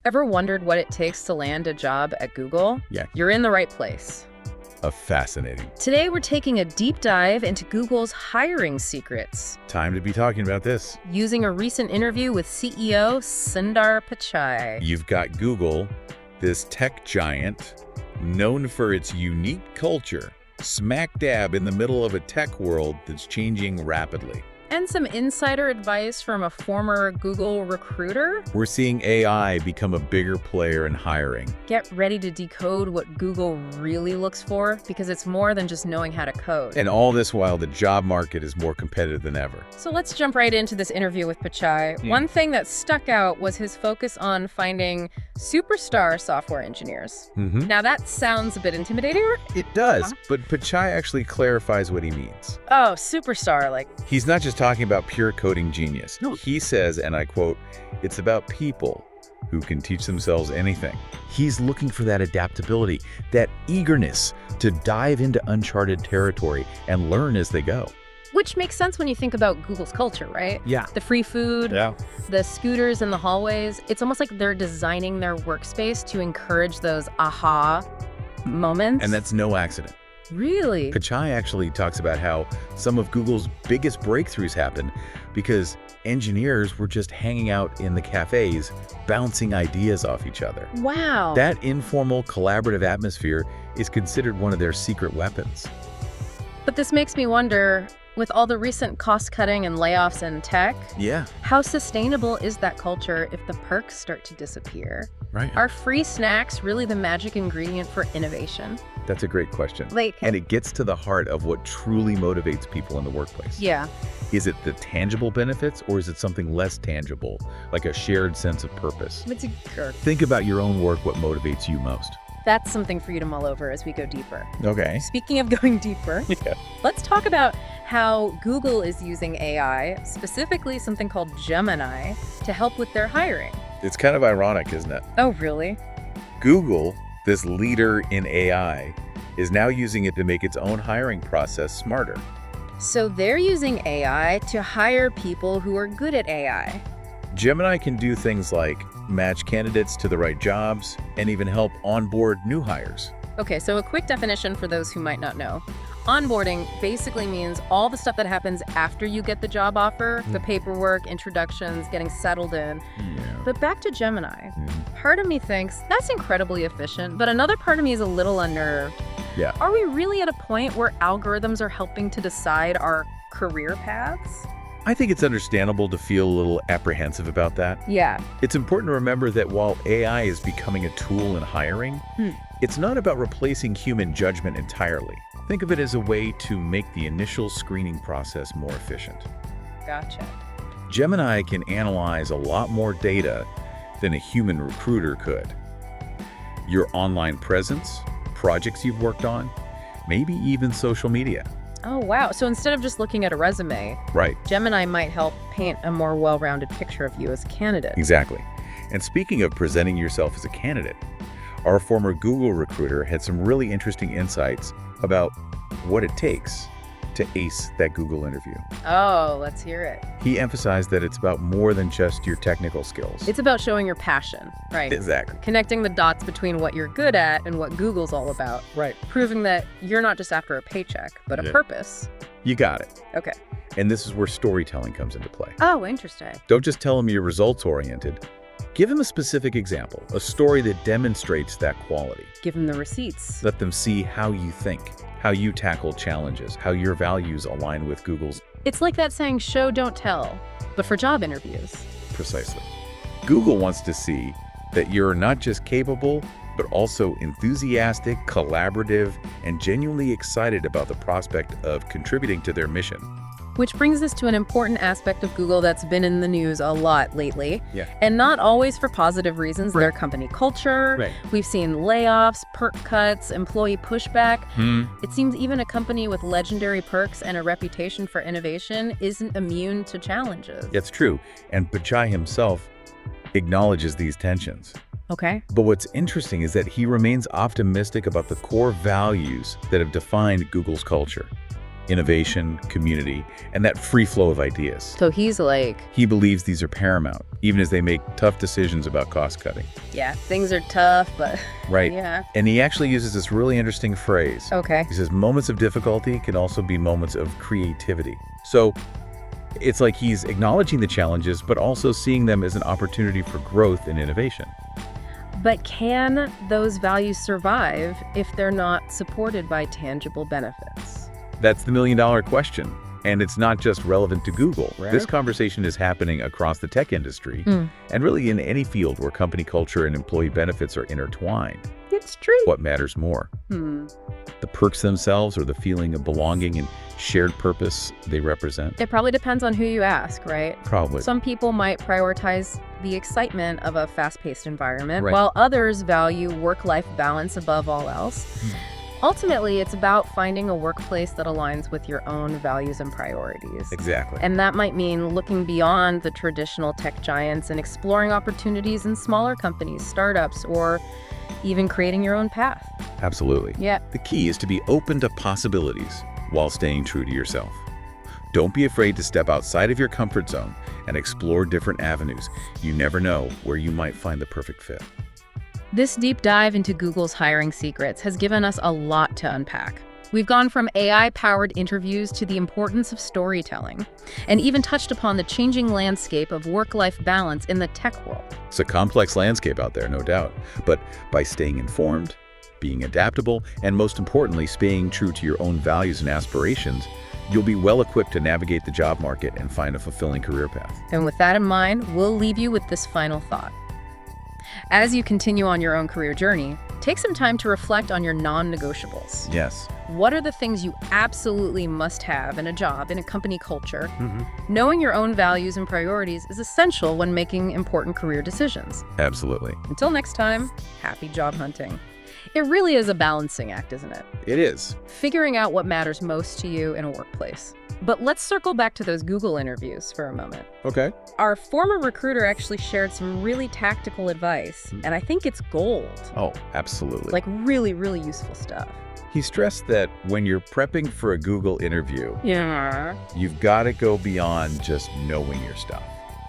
Ever wondered what it takes to land a job at Google? Yeah. You're in the right place. Fascinating. Today, we're taking a deep dive into Google's hiring secrets, Time to be talking about this. using a recent interview with CEO Sundar Pichai. You've got Google, this tech giant, known for its unique culture, smack dab in the middle of a tech world that's changing rapidly. And some insider advice from a former Google recruiter. We're seeing AI become a bigger player in hiring. Get ready to decode what Google really looks for, because it's more than just knowing how to code. And all this while the job market is more competitive than ever. So let's jump right into this interview with Pichai. One thing that stuck out was his focus on finding superstar software engineers. Now that sounds a bit intimidating. It does, but Pichai actually clarifies what he means. Oh, superstar, like, He's not just talking about pure coding genius. No. He says, and I quote, "It's about people who can teach themselves anything." He's looking for that adaptability, that eagerness to dive into uncharted territory and learn as they go. which makes sense when you think about Google's culture, right? Yeah. The free food, Yeah. the scooters in the hallways. It's almost like they're designing their workspace to encourage those aha moments. And that's no accident. Really? Pichai actually talks about how some of Google's biggest breakthroughs happened because engineers were just hanging out in the cafes, bouncing ideas off each other. Wow. That informal, collaborative atmosphere is considered one of their secret weapons. But this makes me wonder, with all the recent cost-cutting and layoffs in tech, Yeah, how sustainable is that culture if the perks start to disappear? right. Are free snacks really the magic ingredient for innovation? That's a great question. Like, And it gets to the heart of what truly motivates people in the workplace. yeah. Is it the tangible benefits, or is it something less tangible, like a shared sense of purpose? Think about your own work, what motivates you most. That's something for you to mull over as we go deeper. Okay. Speaking of going deeper, Yeah. let's talk about how Google is using AI, specifically something called Gemini, to help with their hiring. It's kind of ironic, isn't it? Oh, really? Google, this leader in AI, is now using it to make its own hiring process smarter. So they're using AI to hire people who are good at AI. Gemini can do things like match candidates to the right jobs and even help onboard new hires. Okay, so a quick definition for those who might not know. Onboarding basically means all the stuff that happens after you get the job offer, the paperwork, introductions, getting settled in. Yeah. But back to Gemini. Part of me thinks that's incredibly efficient, but another part of me is a little unnerved. Yeah. Are we really at a point where algorithms are helping to decide our career paths? I think it's understandable to feel a little apprehensive about that. Yeah. It's important to remember that while AI is becoming a tool in hiring, it's not about replacing human judgment entirely. Think of it as a way to make the initial screening process more efficient. Gotcha. Gemini can analyze a lot more data than a human recruiter could. Your online presence, projects you've worked on, maybe even social media. Oh, wow. So instead of just looking at a resume, Right, Gemini might help paint a more well-rounded picture of you as a candidate. exactly. And speaking of presenting yourself as a candidate, our former Google recruiter had some really interesting insights about what it takes to ace that Google interview. Oh, let's hear it. He emphasized that it's about more than just your technical skills. It's about showing your passion, right? Exactly. Connecting the dots between what you're good at and what Google's all about. Right. Proving that you're not just after a paycheck, but a Yeah. purpose. You got it. Okay. And this is where storytelling comes into play. Oh, interesting. Don't just tell them you're results-oriented. Give them a specific example, a story that demonstrates that quality. Give them the receipts. Let them see how you think, how you tackle challenges, how your values align with Google's. It's like that saying, show, don't tell, but for job interviews. Precisely. Google wants to see that you're not just capable, but also enthusiastic, collaborative, and genuinely excited about the prospect of contributing to their mission. Which brings us to an important aspect of Google that's been in the news a lot lately. Yeah. And not always for positive reasons. Their company culture. Right. We've seen layoffs, perk cuts, employee pushback. It seems even a company with legendary perks and a reputation for innovation isn't immune to challenges. It's true, and Pichai himself acknowledges these tensions. Okay. But what's interesting is that he remains optimistic about the core values that have defined Google's culture. innovation, community, and that free flow of ideas. So he's like, He believes these are paramount, even as they make tough decisions about cost cutting. yeah, things are tough, but Right. yeah. And he actually uses this really interesting phrase. Okay. He says moments of difficulty can also be moments of creativity. So it's like he's acknowledging the challenges, but also seeing them as an opportunity for growth and innovation. But can those values survive if they're not supported by tangible benefits? That's the million-dollar question. And it's not just relevant to Google. Right. This conversation is happening across the tech industry and really in any field where company culture and employee benefits are intertwined. It's true. What matters more? The perks themselves or the feeling of belonging and shared purpose they represent? It probably depends on who you ask, right? Probably. Some people might prioritize the excitement of a fast-paced environment, Right. while others value work-life balance above all else. Ultimately, it's about finding a workplace that aligns with your own values and priorities. Exactly. And that might mean looking beyond the traditional tech giants and exploring opportunities in smaller companies, startups, or even creating your own path. Absolutely. Yeah. The key is to be open to possibilities while staying true to yourself. Don't be afraid to step outside of your comfort zone and explore different avenues. You never know where you might find the perfect fit. This deep dive into Google's hiring secrets has given us a lot to unpack. We've gone from AI-powered interviews to the importance of storytelling, and even touched upon the changing landscape of work-life balance in the tech world. It's a complex landscape out there, no doubt. But by staying informed, being adaptable, and most importantly, staying true to your own values and aspirations, you'll be well equipped to navigate the job market and find a fulfilling career path. And with that in mind, we'll leave you with this final thought. As you continue on your own career journey, take some time to reflect on your non-negotiables. Yes. What are the things you absolutely must have in a job, in a company culture? Knowing your own values and priorities is essential when making important career decisions. Absolutely. Until next time, happy job hunting. It really is a balancing act, isn't it? It is. Figuring out what matters most to you in a workplace. But let's circle back to those Google interviews for a moment. Okay. Our former recruiter actually shared some really tactical advice, and I think it's gold. Oh, absolutely. Like really, really useful stuff. He stressed that when you're prepping for a Google interview, Yeah. you've got to go beyond just knowing your stuff.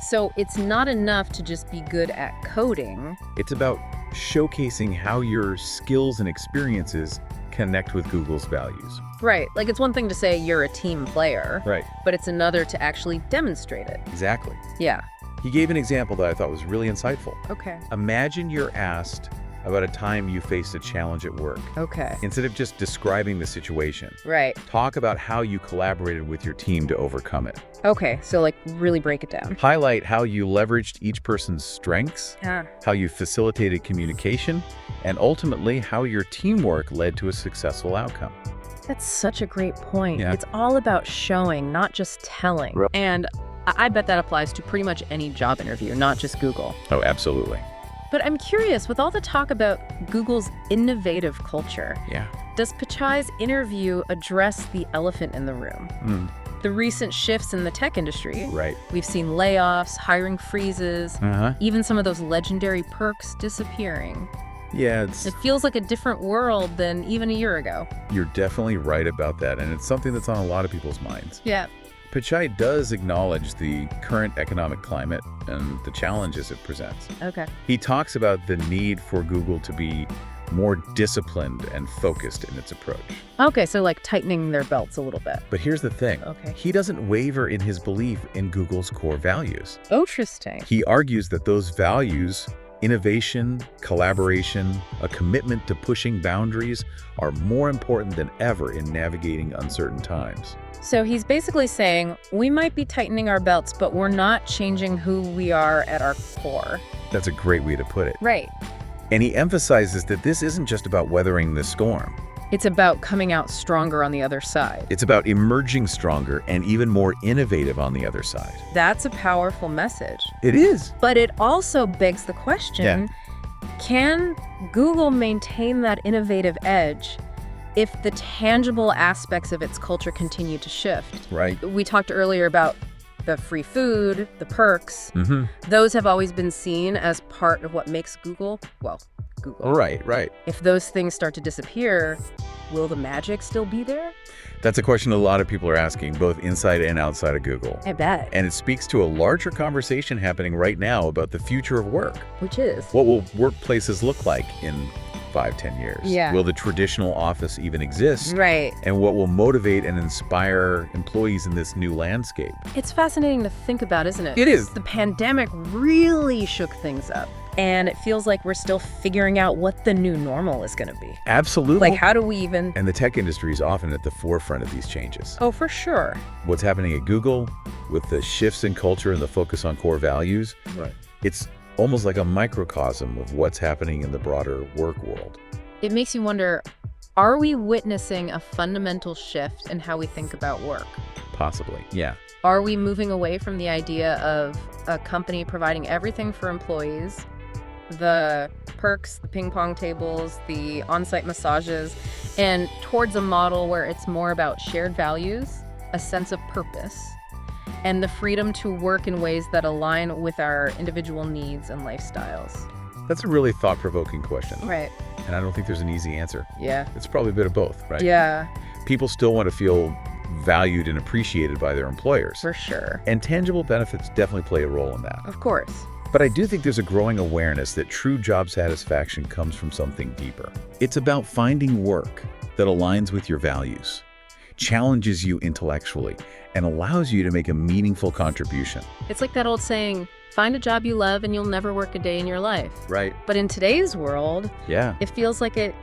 So it's not enough to just be good at coding. It's about showcasing how your skills and experiences connect with Google's values. Right. Like it's one thing to say you're a team player, Right. but it's another to actually demonstrate it. Exactly. Yeah. He gave an example that I thought was really insightful. Okay. Imagine you're asked about a time you faced a challenge at work. Okay. Instead of just describing the situation, Right. talk about how you collaborated with your team to overcome it. Okay. So like really break it down. Highlight how you leveraged each person's strengths, Yeah. how you facilitated communication, and ultimately how your teamwork led to a successful outcome. That's such a great point. Yeah. It's all about showing, not just telling. Right. And I bet that applies to pretty much any job interview, not just Google. Oh, absolutely. But I'm curious, with all the talk about Google's innovative culture, Yeah. does Pichai's interview address the elephant in the room? The recent shifts in the tech industry. Right. We've seen layoffs, hiring freezes, Uh-huh. even some of those legendary perks disappearing. Yeah, It feels like a different world than even a year ago. you're definitely right about that, and it's something that's on a lot of people's minds. Yeah. Pichai does acknowledge the current economic climate and the challenges it presents. Okay. He talks about the need for Google to be more disciplined and focused in its approach. Okay, so like tightening their belts a little bit. But here's the thing. Okay. He doesn't waver in his belief in Google's core values. Interesting. He argues that those values, innovation, collaboration, a commitment to pushing boundaries, are more important than ever in navigating uncertain times. So he's basically saying, we might be tightening our belts, but we're not changing who we are at our core. That's a great way to put it. Right. And he emphasizes that this isn't just about weathering the storm. It's about coming out stronger on the other side. It's about emerging stronger and even more innovative on the other side. That's a powerful message. It is. But it also begs the question, can Google maintain that innovative edge if the tangible aspects of its culture continue to shift? Right. We talked earlier about the free food, the perks. Mm-hmm. Those have always been seen as part of what makes Google, well, Google. Right, right. If those things start to disappear, will the magic still be there? That's a question a lot of people are asking, both inside and outside of Google. I bet. And it speaks to a larger conversation happening right now about the future of work. Which is? What will workplaces look like in 5-10 years? Yeah. Will the traditional office even exist? Right. And what will motivate and inspire employees in this new landscape? It's fascinating to think about, isn't it? It is. The pandemic really shook things up. And it feels like we're still figuring out what the new normal is going to be. Absolutely. Like, how do we even... And the tech industry is often at the forefront of these changes. Oh, for sure. What's happening at Google with the shifts in culture and the focus on core values, Right. it's almost like a microcosm of what's happening in the broader work world. It makes you wonder, are we witnessing a fundamental shift in how we think about work? Possibly, yeah. Are we moving away from the idea of a company providing everything for employees, the perks, the ping pong tables, the on-site massages, and towards a model where it's more about shared values, a sense of purpose, and the freedom to work in ways that align with our individual needs and lifestyles? That's a really thought-provoking question. Right. And I don't think there's an easy answer. Yeah. It's probably a bit of both, right? Yeah, People still want to feel valued and appreciated by their employers. for sure. And tangible benefits definitely play a role in that. Of course. But I do think there's a growing awareness that true job satisfaction comes from something deeper. It's about finding work that aligns with your values, challenges you intellectually, and allows you to make a meaningful contribution. It's like that old saying, find a job you love and you'll never work a day in your life. Right. But in today's world, Yeah. it feels like it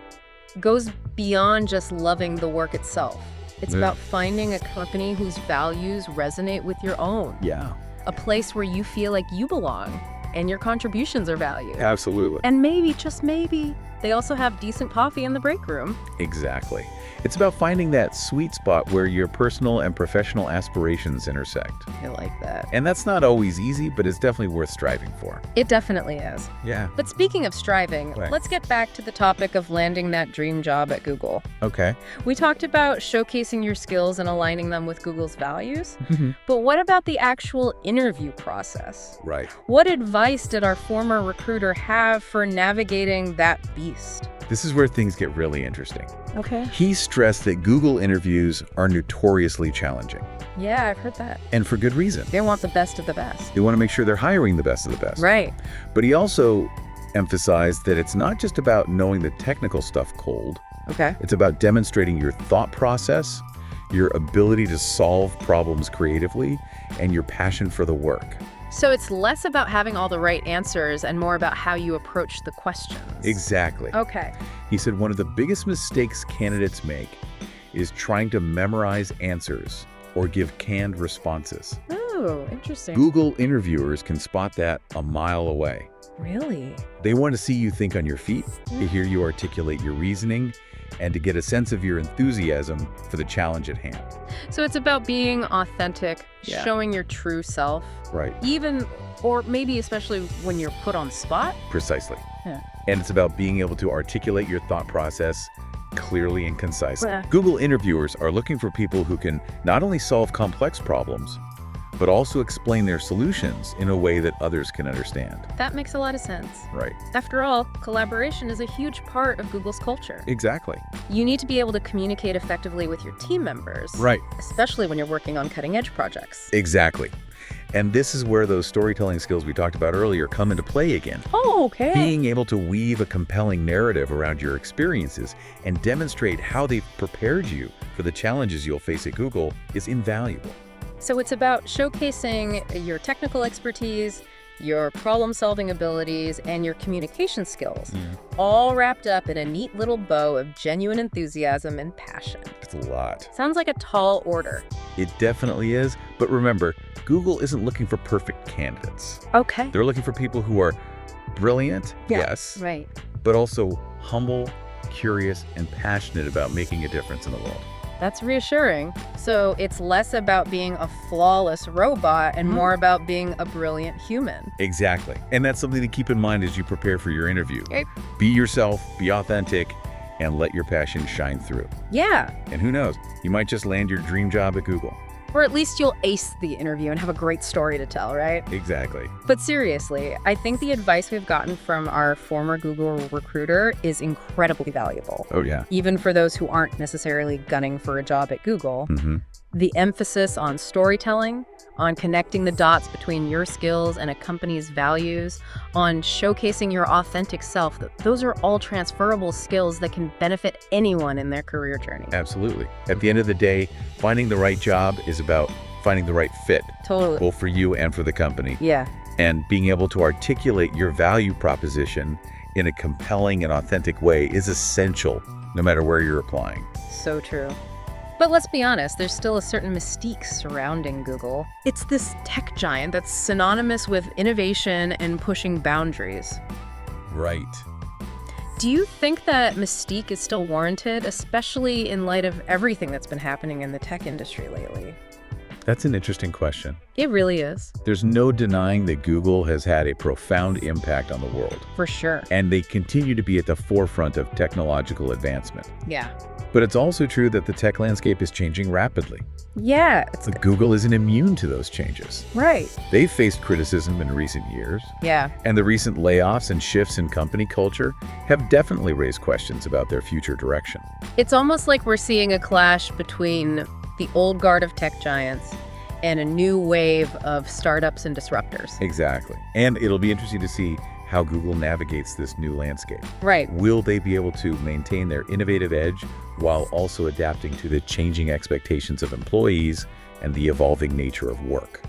goes beyond just loving the work itself. It's Yeah. about finding a company whose values resonate with your own. Yeah. A place where you feel like you belong and your contributions are valued. Absolutely. And maybe, just maybe, they also have decent coffee in the break room. Exactly. It's about finding that sweet spot where your personal and professional aspirations intersect. I like that. And that's not always easy, but it's definitely worth striving for. It definitely is. Yeah. But speaking of striving, Right. let's get back to the topic of landing that dream job at Google. Okay. We talked about showcasing your skills and aligning them with Google's values, Mhm. but what about the actual interview process? Right. What advice did our former recruiter have for navigating that beast? This is where things get really interesting. Okay. He stressed that Google interviews are notoriously challenging, Yeah, I've heard that. and for good reason. They want the best of the best. They want to make sure they're hiring the best of the best. Right. But he also emphasized that it's not just about knowing the technical stuff cold. Okay. It's about demonstrating your thought process, your ability to solve problems creatively, and your passion for the work. So it's less about having all the right answers and more about how you approach the questions. Exactly. Okay. He said one of the biggest mistakes candidates make is trying to memorize answers or give canned responses. Oh, interesting. Google interviewers can spot that a mile away. Really? They want to see you think on your feet, to hear you articulate your reasoning, and to get a sense of your enthusiasm for the challenge at hand. So it's about being authentic, Yeah. showing your true self, Right. even, or maybe especially when you're put on the spot. Precisely. Yeah. And it's about being able to articulate your thought process clearly and concisely. Yeah. Google interviewers are looking for people who can not only solve complex problems, but also explain their solutions in a way that others can understand. That makes a lot of sense. Right. After all, collaboration is a huge part of Google's culture. Exactly. You need to be able to communicate effectively with your team members, Right. especially when you're working on cutting-edge projects. Exactly. And this is where those storytelling skills we talked about earlier come into play again. Oh, okay. Being able to weave a compelling narrative around your experiences and demonstrate how they've prepared you for the challenges you'll face at Google is invaluable. So it's about showcasing your technical expertise, your problem-solving abilities, and your communication skills, all wrapped up in a neat little bow of genuine enthusiasm and passion. It's a lot. Sounds like a tall order. It definitely is. But remember, Google isn't looking for perfect candidates. Okay. They're looking for people who are brilliant, Yeah. yes, Right. but also humble, curious, and passionate about making a difference in the world. That's reassuring. So it's less about being a flawless robot and more about being a brilliant human. Exactly. And that's something to keep in mind as you prepare for your interview. Okay. Be yourself, be authentic, and let your passion shine through. Yeah. And who knows, you might just land your dream job at Google. Or at least you'll ace the interview and have a great story to tell, right? Exactly. But seriously, I think the advice we've gotten from our former Google recruiter is incredibly valuable. Oh, yeah. Even for those who aren't necessarily gunning for a job at Google. Mm-hmm. The emphasis on storytelling, on connecting the dots between your skills and a company's values, on showcasing your authentic self, those are all transferable skills that can benefit anyone in their career journey. Absolutely. At the end of the day, finding the right job is about finding the right fit, Totally. both for you and for the company. Yeah. And being able to articulate your value proposition in a compelling and authentic way is essential, no matter where you're applying. So true. But let's be honest, there's still a certain mystique surrounding Google. It's this tech giant that's synonymous with innovation and pushing boundaries. Right. Do you think that mystique is still warranted, especially in light of everything that's been happening in the tech industry lately? That's an interesting question. It really is. There's no denying that Google has had a profound impact on the world, For sure. and they continue to be at the forefront of technological advancement. Yeah. But it's also true that the tech landscape is changing rapidly. Yeah, it's Google isn't immune to those changes. right. They've faced criticism in recent years, Yeah. and the recent layoffs and shifts in company culture have definitely raised questions about their future direction. It's almost like we're seeing a clash between the old guard of tech giants and a new wave of startups and disruptors. Exactly. And it'll be interesting to see how Google navigates this new landscape. Right. Will they be able to maintain their innovative edge while also adapting to the changing expectations of employees and the evolving nature of work?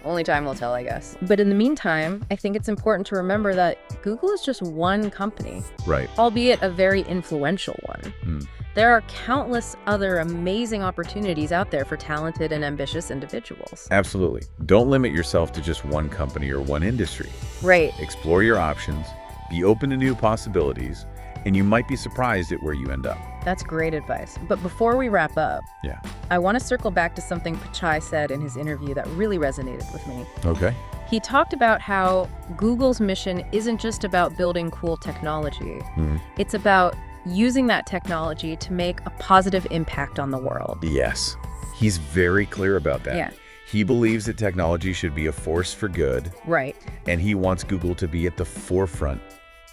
Only time will tell, I guess. But in the meantime, I think it's important to remember that Google is just one company, Right. albeit a very influential one. Hmm. There are countless other amazing opportunities out there for talented and ambitious individuals. Absolutely. Don't limit yourself to just one company or one industry. Right. Explore your options, be open to new possibilities, and you might be surprised at where you end up. That's great advice. But before we wrap up, Yeah. I want to circle back to something Pichai said in his interview that really resonated with me. Okay. He talked about how Google's mission isn't just about building cool technology. Mhm. It's about using that technology to make a positive impact on the world. Yes. He's very clear about that. Yeah. He believes that technology should be a force for good, Right. and he wants Google to be at the forefront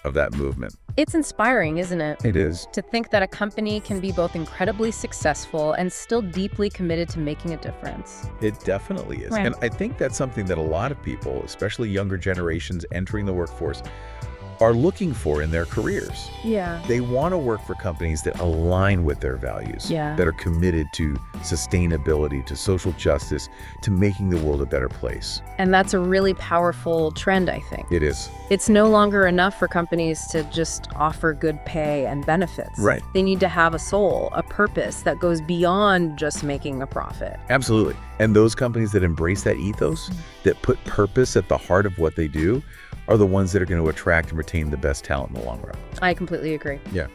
of that movement. It's inspiring, isn't it? It is. To think that a company can be both incredibly successful and still deeply committed to making a difference. It definitely is. Right. And I think that's something that a lot of people, especially younger generations entering the workforce, are looking for in their careers. Yeah. They want to work for companies that align with their values, Yeah. that are committed to sustainability, to social justice, to making the world a better place. And that's a really powerful trend, I think. It is. It's no longer enough for companies to just offer good pay and benefits. Right. They need to have a soul, a purpose that goes beyond just making a profit. Absolutely. And those companies that embrace that ethos, that put purpose at the heart of what they do, are the ones that are going to attract and retain the best talent in the long run. I completely agree. Yeah.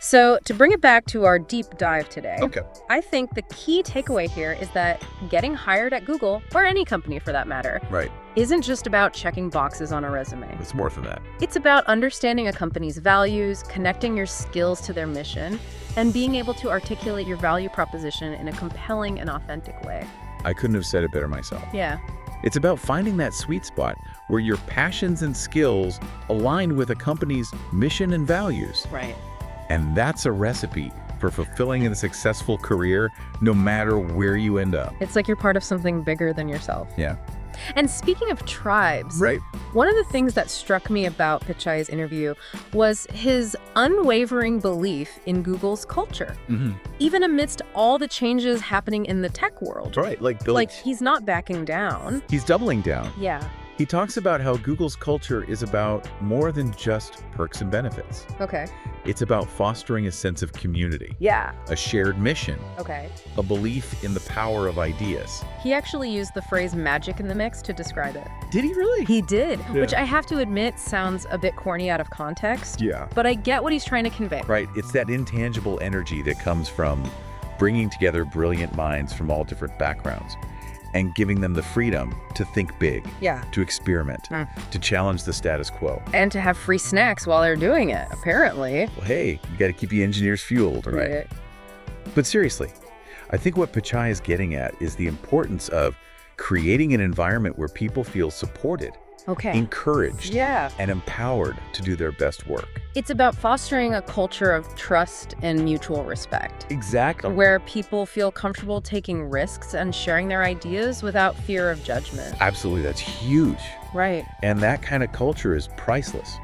So to bring it back to our deep dive today, Okay. I think the key takeaway here is that getting hired at Google, or any company for that matter, Right. isn't just about checking boxes on a resume. It's more than that. It's about understanding a company's values, connecting your skills to their mission, and being able to articulate your value proposition in a compelling and authentic way. I couldn't have said it better myself. Yeah. It's about finding that sweet spot where your passions and skills align with a company's mission and values. Right. And that's a recipe for fulfilling a successful career, no matter where you end up. It's like you're part of something bigger than yourself. Yeah. And speaking of tribes, Right. one of the things that struck me about Pichai's interview was his unwavering belief in Google's culture. Mm-hmm. Even amidst all the changes happening in the tech world. Right. Like, he's not backing down. he's doubling down. Yeah. He talks about how Google's culture is about more than just perks and benefits. Okay. It's about fostering a sense of community, Yeah. a shared mission, Okay. a belief in the power of ideas. He actually used the phrase magic in the mix to describe it. Did he really? He did, Yeah. which I have to admit sounds a bit corny out of context, Yeah. but I get what he's trying to convey. Right. It's that intangible energy that comes from bringing together brilliant minds from all different backgrounds and giving them the freedom to think big, Yeah. to experiment, to challenge the status quo. And to have free snacks while they're doing it, apparently. Well, hey, you got to keep the engineers fueled, right? But seriously, I think what Pichai is getting at is the importance of creating an environment where people feel supported, Okay. encouraged, Yeah. and empowered to do their best work. It's about fostering a culture of trust and mutual respect, Exactly. where people feel comfortable taking risks and sharing their ideas without fear of judgment. Absolutely, that's huge. Right. And that kind of culture is priceless.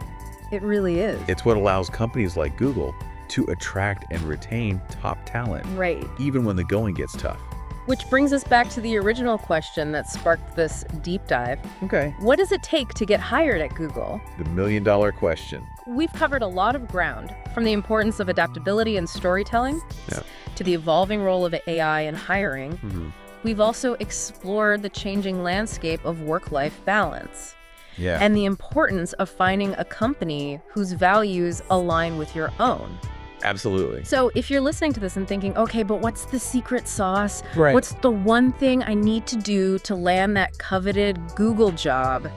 It really is. It's what allows companies like Google to attract and retain top talent, Right. even when the going gets tough. Which brings us back to the original question that sparked this deep dive. Okay. What does it take to get hired at Google? The million-dollar question. We've covered a lot of ground, from the importance of adaptability and storytelling Yeah. to the evolving role of AI in hiring. Mm-hmm. We've also explored the changing landscape of work-life balance Yeah. and the importance of finding a company whose values align with your own. Absolutely. So if you're listening to this and thinking, okay, but what's the secret sauce? Right. What's the one thing I need to do to land that coveted Google job?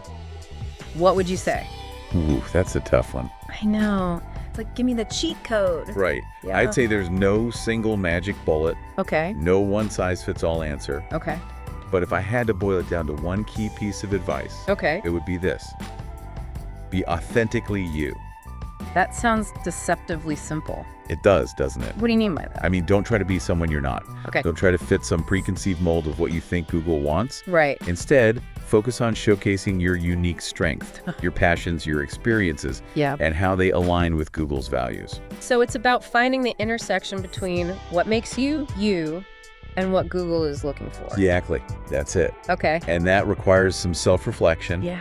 What would you say? Ooh, that's a tough one. I know. It's like, give me the cheat code. Right. Yeah. I'd say there's no single magic bullet, Okay. no one-size-fits-all answer. Okay. But if I had to boil it down to one key piece of advice, Okay. it would be this. Be authentically you. That sounds deceptively simple. It does, doesn't it? What do you mean by that? I mean, don't try to be someone you're not. Okay. Don't try to fit some preconceived mold of what you think Google wants. Right. Instead, focus on showcasing your unique strength, your passions, your experiences, Yeah. and how they align with Google's values. So it's about finding the intersection between what makes you, you, and what Google is looking for. Exactly. That's it. Okay. And that requires some self-reflection. Yeah,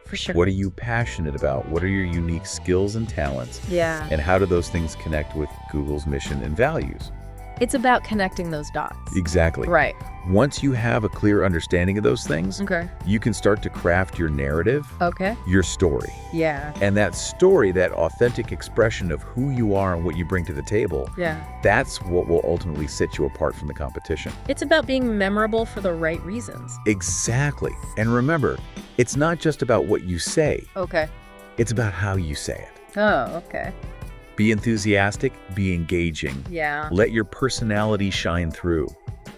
for sure. What are you passionate about? What are your unique skills and talents? Yeah. And how do those things connect with Google's mission and values? It's about connecting those dots. Exactly. Right. Once you have a clear understanding of those things, Okay. you can start to craft your narrative, Okay. your story. Yeah. And that story, that authentic expression of who you are and what you bring to the table, Yeah. that's what will ultimately set you apart from the competition. It's about being memorable for the right reasons. Exactly. And remember, it's not just about what you say, Okay. it's about how you say it. Oh, okay. Be enthusiastic, be engaging. Yeah. Let your personality shine through.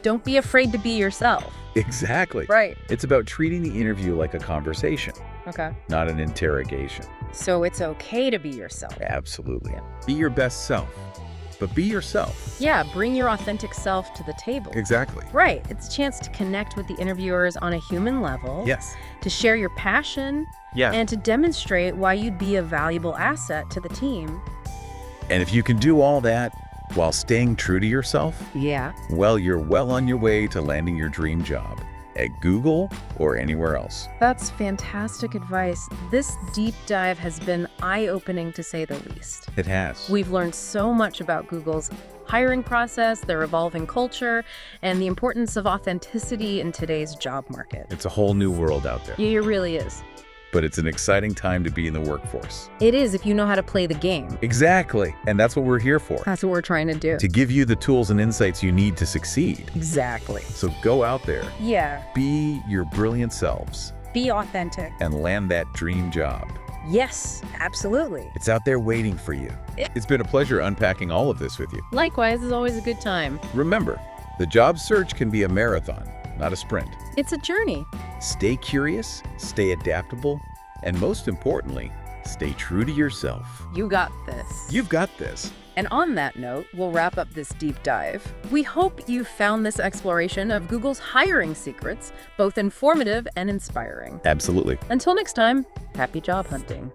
Don't be afraid to be yourself. Exactly. Right. It's about treating the interview like a conversation, Okay. not an interrogation. So it's okay to be yourself. Absolutely. Be your best self, but be yourself. Yeah, bring your authentic self to the table. Exactly. Right. It's a chance to connect with the interviewers on a human level. Yes. To share your passion. Yeah. And to demonstrate why you'd be a valuable asset to the team. And if you can do all that while staying true to yourself, Yeah. well, you're well on your way to landing your dream job at Google or anywhere else. That's fantastic advice. This deep dive has been eye-opening to say the least. It has. We've learned so much about Google's hiring process, their evolving culture, and the importance of authenticity in today's job market. It's a whole new world out there, It really is. but it's an exciting time to be in the workforce. It is if you know how to play the game. Exactly. And that's what we're here for, That's what we're trying to do. to give you the tools and insights you need to succeed. Exactly. So go out there, Yeah. be your brilliant selves, Be authentic. and land that dream job. Yes, absolutely. It's out there waiting for you. It's been a pleasure unpacking all of this with you. Likewise, it's always a good time. Remember, the job search can be a marathon, not a sprint. It's a journey. Stay curious, stay adaptable, and most importantly, stay true to yourself. You got this. You've got this. And on that note, we'll wrap up this deep dive. We hope you found this exploration of Google's hiring secrets both informative and inspiring. Absolutely. Until next time, happy job hunting.